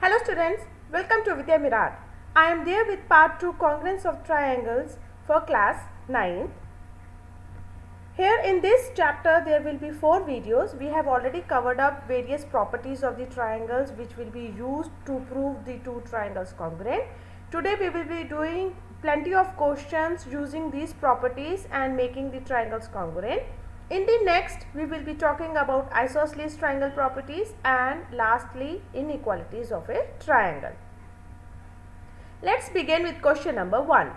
Hello students, welcome to Vidya Mirat. I am there with part 2 congruence of triangles for class 9th. Here in this chapter there will be 4 videos. We have already covered up various properties of the triangles which will be used to prove the two triangles congruent. Today we will be doing plenty of questions using these properties and making the triangles congruent. In the next, we will be talking about isosceles triangle properties and lastly inequalities of a triangle. Let's begin with question number 1.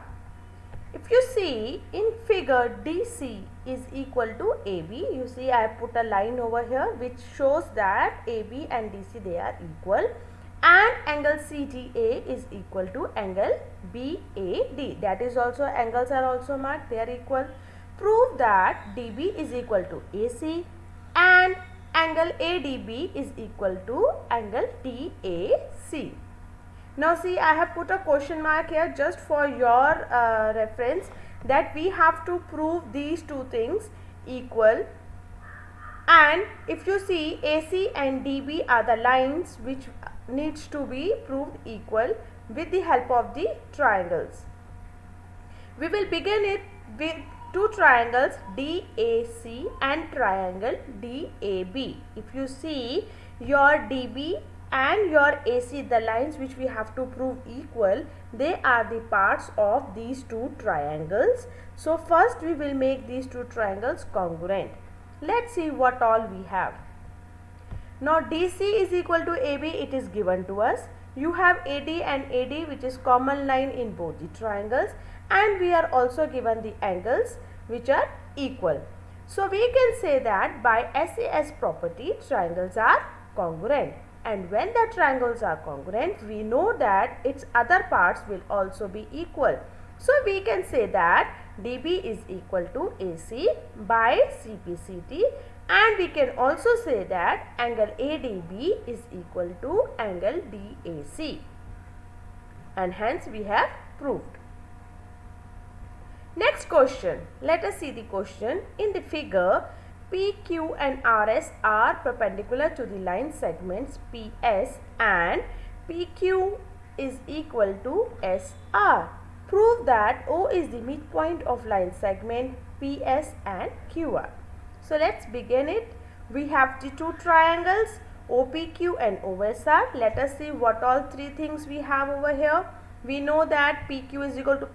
If you see in figure DC is equal to AB, you see I have put a line over here which shows that AB and DC they are equal and angle CTA is equal to angle BAD. That is also angles are also marked, they are equal. Prove that DB is equal to AC and angle ADB is equal to angle DAC. Now see, I have put a question mark here just for your reference that we have to prove these two things equal, and if you see AC and DB are the lines which needs to be proved equal with the help of the triangles. We will begin it with two triangles DAC and triangle DAB. If you see your DB and your AC, the lines which we have to prove equal, they are the parts of these two triangles. So first we will make these two triangles congruent. Let's see what all we have. Now DC is equal to AB, it is given to us. You have AD and AD which is common line in both the triangles, and we are also given the angles which are equal. So we can say that by SAS property triangles are congruent, and when the triangles are congruent we know that its other parts will also be equal. So we can say that DB is equal to AC by CPCT, and we can also say that angle ADB is equal to angle DAC, and hence we have proved. Next question, let us see the question. In the figure, PQ and RS are perpendicular to the line segments PS and PQ is equal to SR. Prove that O is the midpoint of line segment PS and QR. So let's begin it. We have the two triangles OPQ and OSR. Let us see what all three things we have over here. We know that PQ is equal to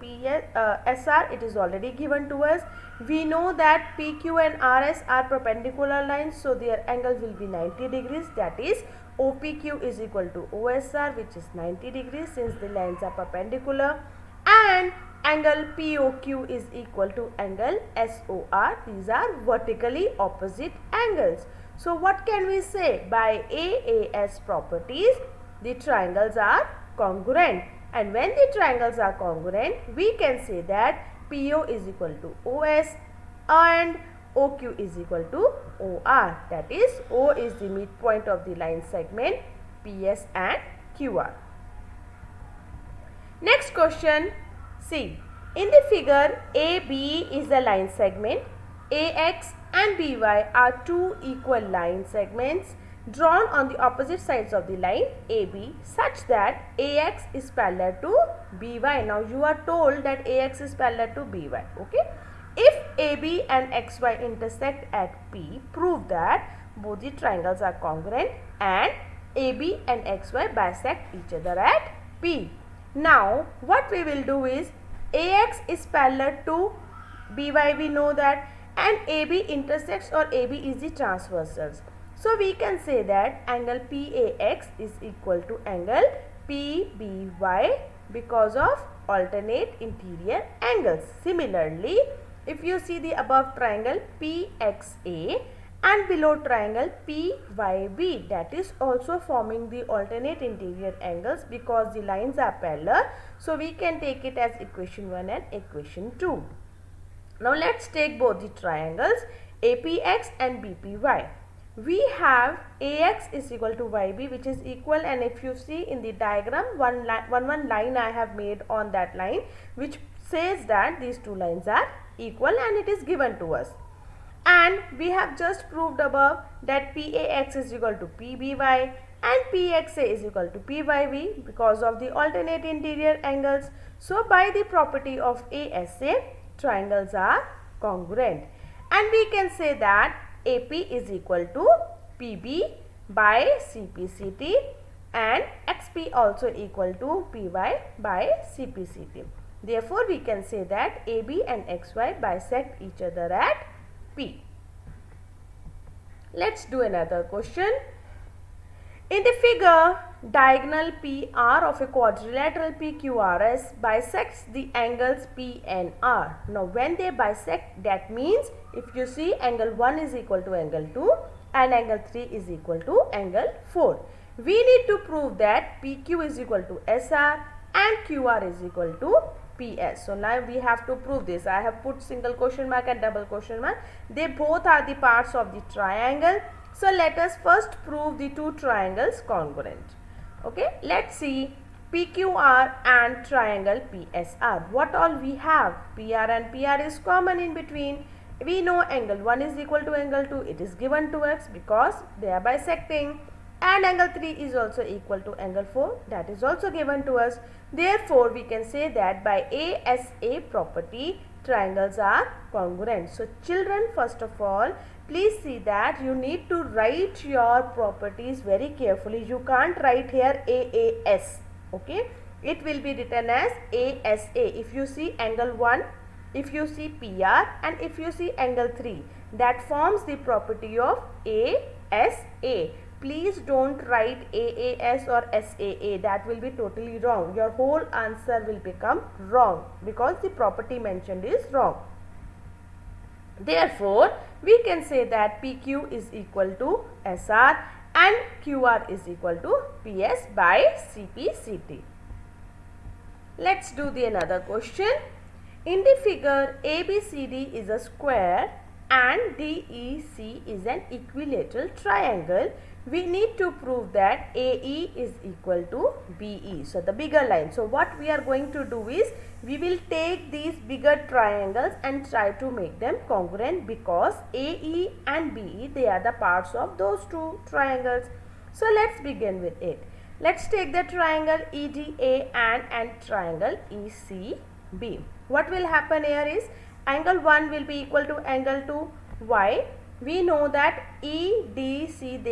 SR, it is already given to us. We know that PQ and RS are perpendicular lines, so their angle will be 90 degrees. That is OPQ is equal to OSR, which is 90 degrees since the lines are perpendicular. And angle POQ is equal to angle SOR. These are vertically opposite angles. So what can we say? By AAS properties, the triangles are congruent. And when the triangles are congruent, we can say that PO is equal to OS and OQ is equal to OR. That is, O is the midpoint of the line segment PS and QR. Next question, see. In the figure, AB is the line segment. AX and BY are two equal line segments drawn on the opposite sides of the line AB such that AX is parallel to BY. Now you are told that AX is parallel to BY. Okay. If AB and XY intersect at P, prove that both the triangles are congruent and AB and XY bisect each other at P. Now what we will do is AX is parallel to BY, we know that, and AB intersects or AB is the transversals. So we can say that angle PAX is equal to angle PBY because of alternate interior angles. Similarly, if you see the above triangle PXA and below triangle PYB, that is also forming the alternate interior angles because the lines are parallel. So we can take it as equation 1 and equation 2. Now let's take both the triangles APX and BPY. We have AX is equal to YB, which is equal, and if you see in the diagram, one line I have made on that line which says that these two lines are equal, and it is given to us. And we have just proved above that PAX is equal to PBY and PXA is equal to PYV because of the alternate interior angles. So by the property of ASA, triangles are congruent, and we can say that AP is equal to PB by CPCT and XP also equal to PY by CPCT. Therefore, we can say that AB and XY bisect each other at P. Let's do another question. In the figure, diagonal PR of a quadrilateral PQRS bisects the angles P and R. Now, when they bisect, that means if you see angle 1 is equal to angle 2 and angle 3 is equal to angle 4. We need to prove that PQ is equal to SR and QR is equal to PS. So now we have to prove this. I have put single question mark and double question mark. They both are the parts of the triangle. So let us first prove the two triangles congruent. Okay, let's see PQR and triangle PSR. What all we have? PR and PR is common in between. We know angle 1 is equal to angle 2. It is given to us because they are bisecting. And angle 3 is also equal to angle 4. That is also given to us. Therefore, we can say that by ASA property, triangles are congruent. So, children, first of all, please see that you need to write your properties very carefully. You can't write here AAS. Okay. It will be written as ASA. If you see angle 1, if you see PR and if you see angle 3, that forms the property of ASA. Please don't write AAS or SAA. That will be totally wrong. Your whole answer will become wrong because the property mentioned is wrong. Therefore, we can say that PQ is equal to SR and QR is equal to PS by CPCT. Let's do the another question. In the figure, ABCD is a square and DEC is an equilateral triangle. We need to prove that AE is equal to BE. So, the bigger line. So, what we are going to do is, we will take these bigger triangles and try to make them congruent because AE and BE, they are the parts of those two triangles. So, let's begin with it. Let's take the triangle EDA and triangle ECB. What will happen here is, angle 1 will be equal to angle 2. Why? We know that EDC,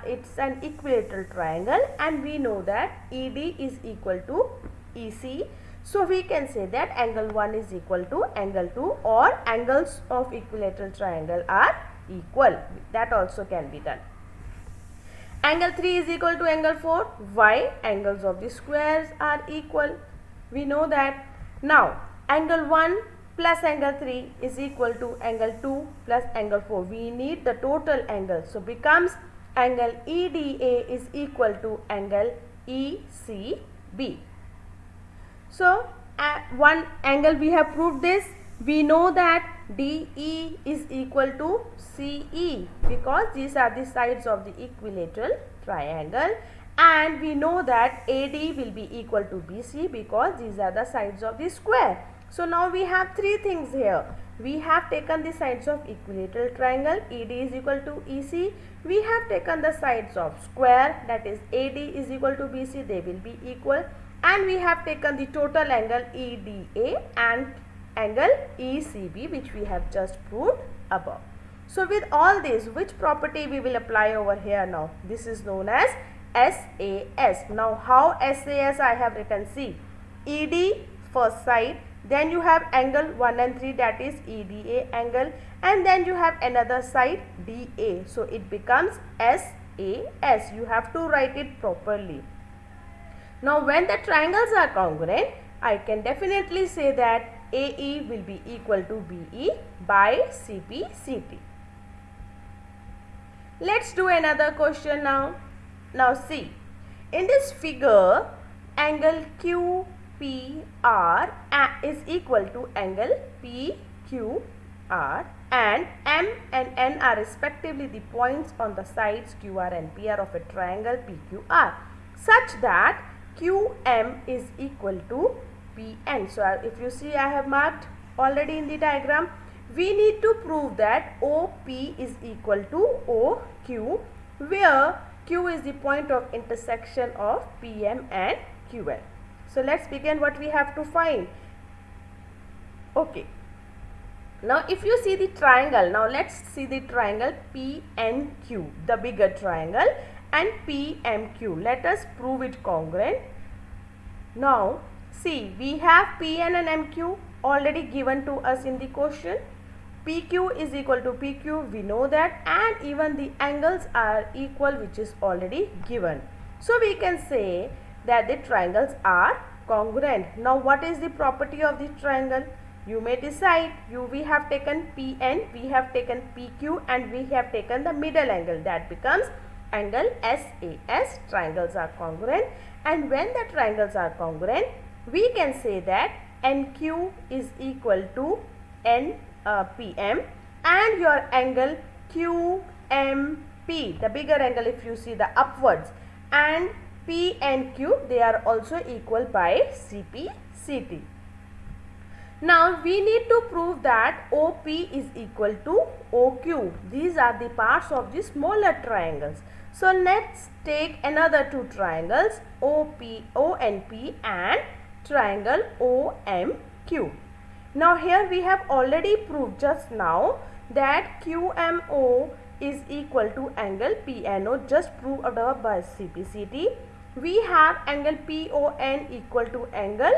it's an equilateral triangle, and we know that ED is equal to EC. So we can say that angle 1 is equal to angle 2, or angles of equilateral triangle are equal. That also can be done. Angle 3 is equal to angle 4. Why? Angles of the squares are equal. We know that. Now, angle 1 plus angle 3 is equal to angle 2 plus angle 4. We need the total angle. So, becomes angle EDA is equal to angle ECB. So, one angle we have proved this. We know that DE is equal to CE because these are the sides of the equilateral triangle, and we know that AD will be equal to BC because these are the sides of the square. So now we have three things here. We have taken the sides of equilateral triangle, ED is equal to EC. We have taken the sides of square, that is AD is equal to BC, they will be equal. And we have taken the total angle EDA and angle ECB, which we have just proved above. So with all this, which property we will apply over here now? This is known as SAS. Now how SAS I have written? See, ED first side, then you have angle 1 and 3, that is EDA angle, and then you have another side DA. So it becomes SAS. You have to write it properly. Now when the triangles are congruent, I can definitely say that AE will be equal to BE by CPCT. Let's do another question now. Now see, in this figure, angle QPR is equal to angle PQR, and M and N are respectively the points on the sides QR and PR of a triangle PQR, such that QM is equal to PN. So if you see, I have marked already in the diagram. We need to prove that OP is equal to OQ, where Q is the point of intersection of PM and QL. So let's begin what we have to find. Okay. Now if you see the triangle, now let's see the triangle PNQ, the bigger triangle, and PMQ. Let us prove it congruent. Now see, we have PN and MQ already given to us in the question. PQ is equal to PQ, we know that, and even the angles are equal, which is already given. So we can say that the triangles are congruent. Now what is the property of the triangle? You may decide. We have taken PN, we have taken PQ, and we have taken the middle angle. That becomes angle SAS. Triangles are congruent, and when the triangles are congruent, we can say that NQ is equal to PM, and your angle QMP, the bigger angle if you see the upwards, and P and Q, they are also equal by CP/CT. Now we need to prove that OP is equal to OQ. These are the parts of the smaller triangles. So let's take another two triangles, ONP and triangle OMQ. Now here we have already proved just now that QMO is equal to angle PNO, just proved above by CP/CT. We have angle PON equal to angle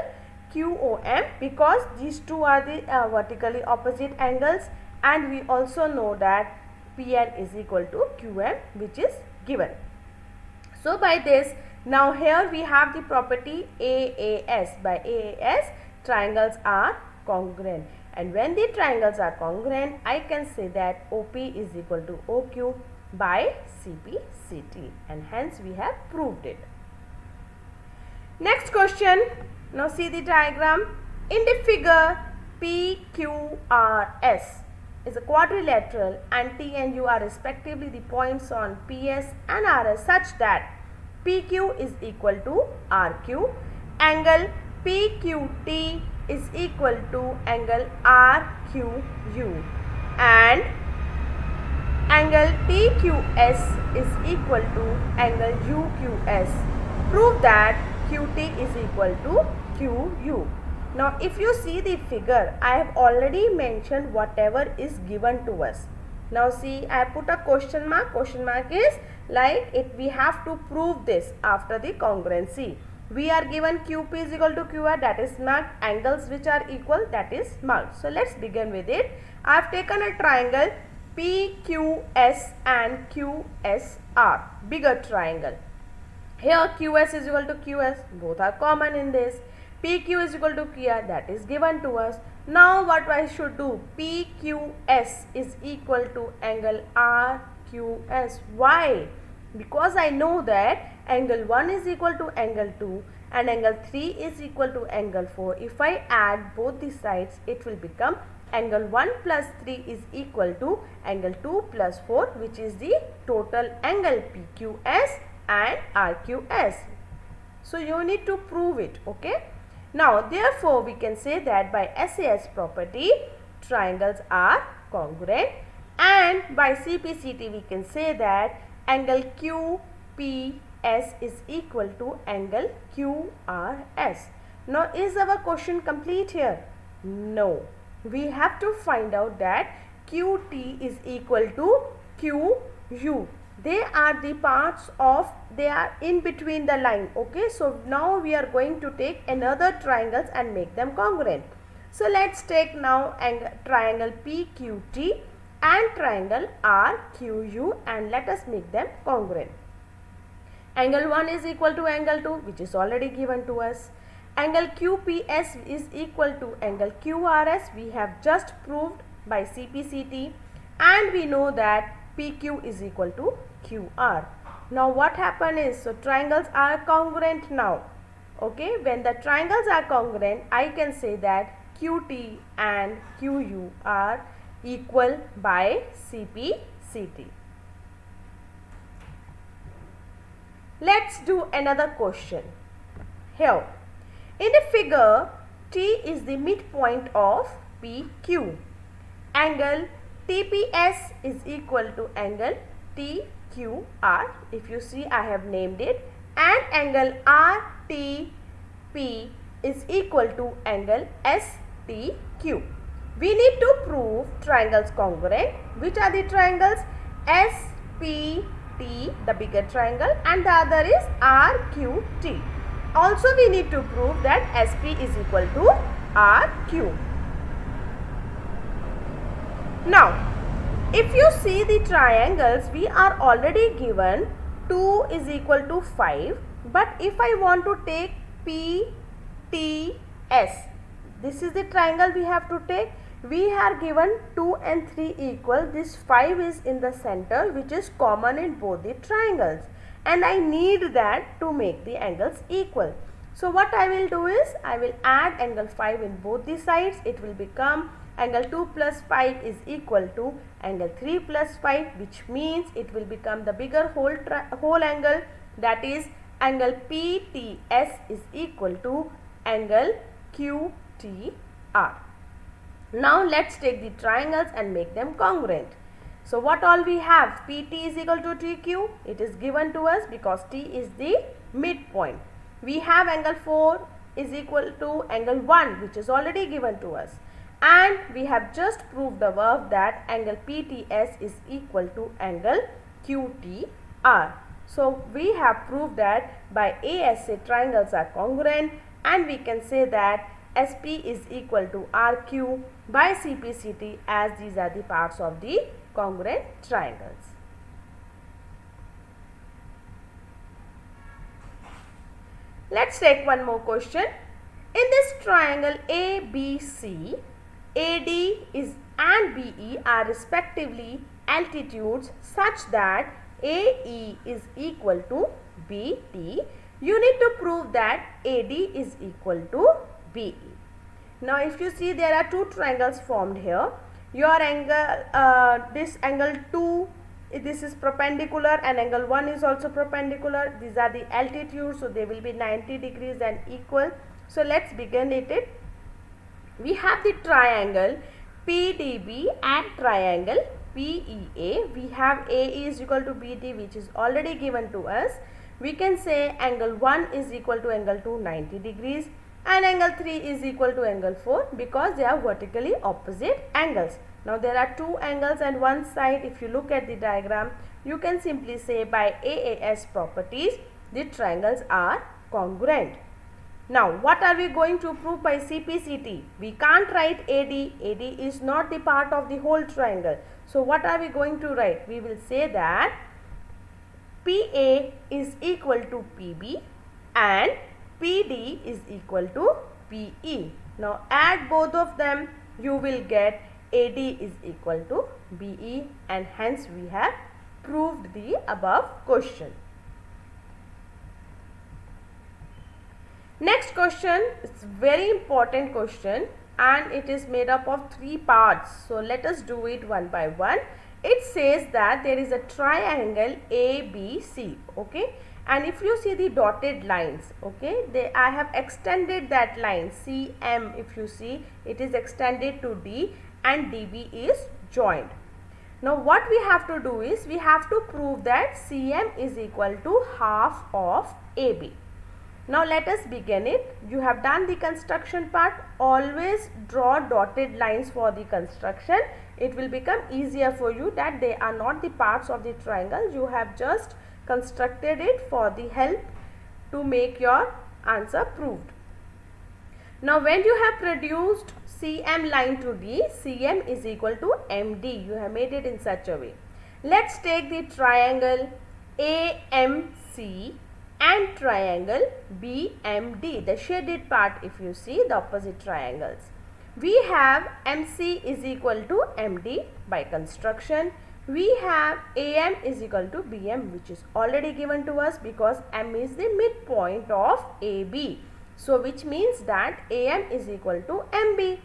QOM because these two are the vertically opposite angles, and we also know that PN is equal to QM, which is given. So by this, now here we have the property AAS. By AAS, triangles are congruent, and when the triangles are congruent, I can say that OP is equal to OQ by CP/CT, and hence we have proved it. Next question. Now see the diagram. In the figure, PQRS is a quadrilateral, and T and U are respectively the points on PS and RS such that PQ is equal to RQ, angle PQT is equal to angle RQU, and angle TQS is equal to angle UQS. Prove that QT is equal to QU. Now if you see the figure, I have already mentioned whatever is given to us. Now see, I put a question mark. Question mark is like it, we have to prove this after the congruency. We are given QP is equal to QR, that is marked. Angles which are equal, that is marked. So let's begin with it. I have taken a triangle PQS and QSR, bigger triangle. Here QS is equal to QS, both are common in this. PQ is equal to QR, that is given to us. Now what I should do? PQS is equal to angle RQS. Why? Because I know that angle 1 is equal to angle 2 and angle 3 is equal to angle 4. If I add both the sides, it will become angle 1 plus 3 is equal to angle 2 plus 4, which is the total angle PQS and RQS. So you need to prove it, okay? Now therefore we can say that by SAS property, triangles are congruent, and by CP/CT we can say that angle QPS is equal to angle QRS. Now is our question complete here? No. We have to find out that QT is equal to QU. They are the parts of, they are in between the line, okay? So now we are going to take another triangles and make them congruent. So let's take now triangle PQT and triangle RQU and let us make them congruent. Angle 1 is equal to angle 2, which is already given to us. Angle QPS is equal to angle QRS, we have just proved by CP/CT, and we know that PQ is equal to QR. Now what happened is, so triangles are congruent now, okay? When the triangles are congruent, I can say that QT and QU are equal by CP/CT. Let's do another question. Here, in the figure, T is the midpoint of PQ. Angle TPS is equal to angle QR. If you see, I have named it. And angle RTP is equal to angle STQ. We need to prove triangles congruent. Which are the triangles? SPT, the bigger triangle, and the other is RQT. Also, we need to prove that SP is equal to RQ. Now, if you see the triangles, we are already given 2 is equal to 5. But if I want to take PTS, this is the triangle we have to take. We are given 2 and 3 equal. This 5 is in the center, which is common in both the triangles. And I need that to make the angles equal. So what I will do is, I will add angle 5 in both the sides. It will become angle 2 plus 5 is equal to angle 3 plus 5, which means it will become the bigger whole angle, that is angle PTS is equal to angle QTR. Now let's take the triangles and make them congruent. So what all we have? PT is equal to TQ. It is given to us because T is the midpoint. We have angle 4 is equal to angle 1, which is already given to us. And we have just proved above that angle PTS is equal to angle QTR. So we have proved that by ASA triangles are congruent, and we can say that SP is equal to RQ by CPCT, as these are the parts of the congruent triangles. Let's take one more question. In this triangle ABC, AD and BE are respectively altitudes such that AE is equal to BT. You need to prove that AD is equal to BE. Now if you see, there are two triangles formed here. Your angle, this angle 2, this is perpendicular, and angle 1 is also perpendicular. These are the altitudes, so they will be 90 degrees and equal. So let's begin it. We have the triangle PDB and triangle PEA. We have AE is equal to BD, which is already given to us. We can say angle 1 is equal to angle 2, 90 degrees, and angle 3 is equal to angle 4 because they are vertically opposite angles. Now there are two angles and one side. If you look at the diagram, you can simply say by AAS properties the triangles are congruent. Now what are we going to prove by CPCT? We can't write AD. AD is not the part of the whole triangle. So what are we going to write? We will say that PA is equal to PB and PD is equal to PE. Now add both of them, you will get AD is equal to BE, and hence we have proved the above question. Next question is very important question, and it is made up of 3 parts. So let us do it one by one. It says that there is a triangle ABC, okay, and if you see the dotted lines, okay, I have extended that line CM. If you see, it is extended to D and DB is joined. Now what we have to do is, we have to prove that CM is equal to half of AB. Now let us begin it. You have done the construction part. Always draw dotted lines for the construction. It will become easier for you that they are not the parts of the triangle. You have just constructed it for the help to make your answer proved. Now when you have produced CM line to D, CM is equal to MD. You have made it in such a way. Let's take the triangle AMC and triangle BMD, the shaded part. If you see the opposite triangles, we have MC is equal to MD by construction. We have AM is equal to BM, which is already given to us because M is the midpoint of AB. So which means that AM is equal to MB.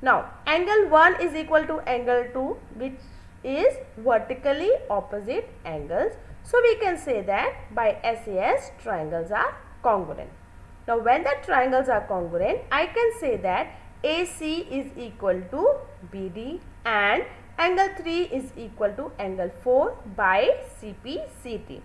Now angle 1 is equal to angle 2, which is vertically opposite angles. So we can say that by SAS triangles are congruent. Now when the triangles are congruent, I can say that AC is equal to BD and Angle 3 is equal to angle 4 by CPCT.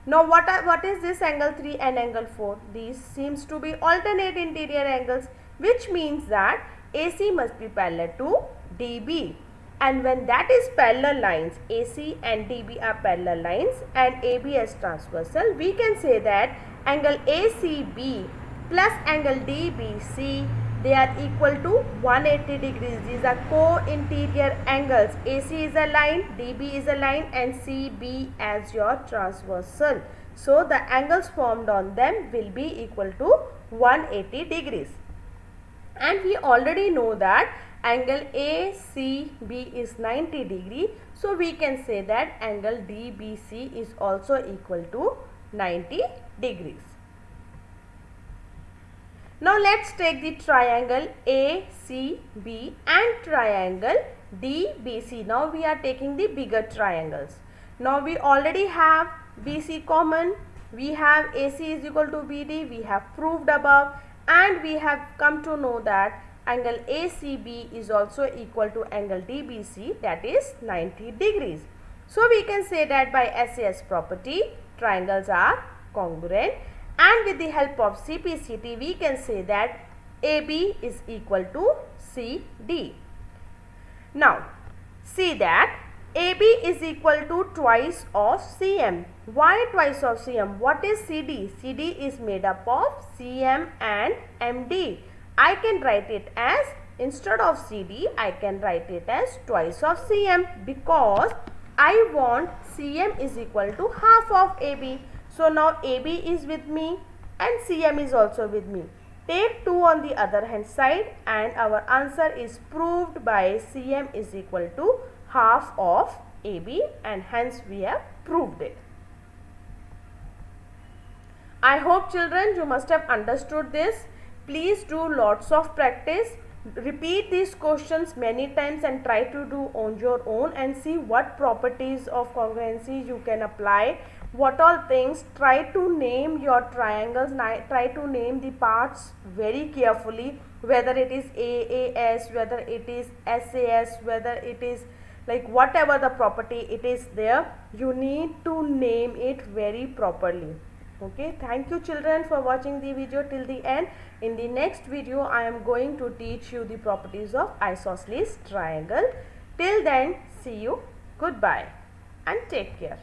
Now what is this angle 3 and angle 4? These seems to be alternate interior angles, which means that AC must be parallel to DB. And when that is parallel lines, AC and DB are parallel lines and AB is transversal, we can say that angle ACB plus angle DBC, they are equal to 180 degrees. These are co-interior angles. AC is a line, DB is a line and CB as your transversal. So the angles formed on them will be equal to 180 degrees. And we already know that angle ACB is 90 degree. So we can say that angle DBC is also equal to 90 degrees. Now let's take the triangle ACB and triangle DBC. Now we are taking the bigger triangles. Now we already have BC common. We have AC is equal to BD. We have proved above. And we have come to know that angle ACB is also equal to angle DBC, that is 90 degrees. So we can say that by SAS property, triangles are congruent, and with the help of CPCT we can say that AB is equal to CD. Now see that AB is equal to twice of CM. Why twice of CM? What is CD? CD is made up of CM and MD. I can write it as, instead of CD, I can write it as twice of CM, because I want CM is equal to half of AB. So now AB is with me and CM is also with me. Take 2 on the other hand side and our answer is proved by CM is equal to half of AB, and hence we have proved it. I hope children you must have understood this. Please do lots of practice. Repeat these questions many times and try to do on your own and see what properties of congruency you can apply. What all things, try to name your triangles, try to name the parts very carefully, whether it is AAS, whether it is SAS, whether it is like whatever the property it is there, you need to name it very properly. Okay, thank you children for watching the video till the end. In the next video I am going to teach you the properties of isosceles triangle. Till then, see you, goodbye and take care.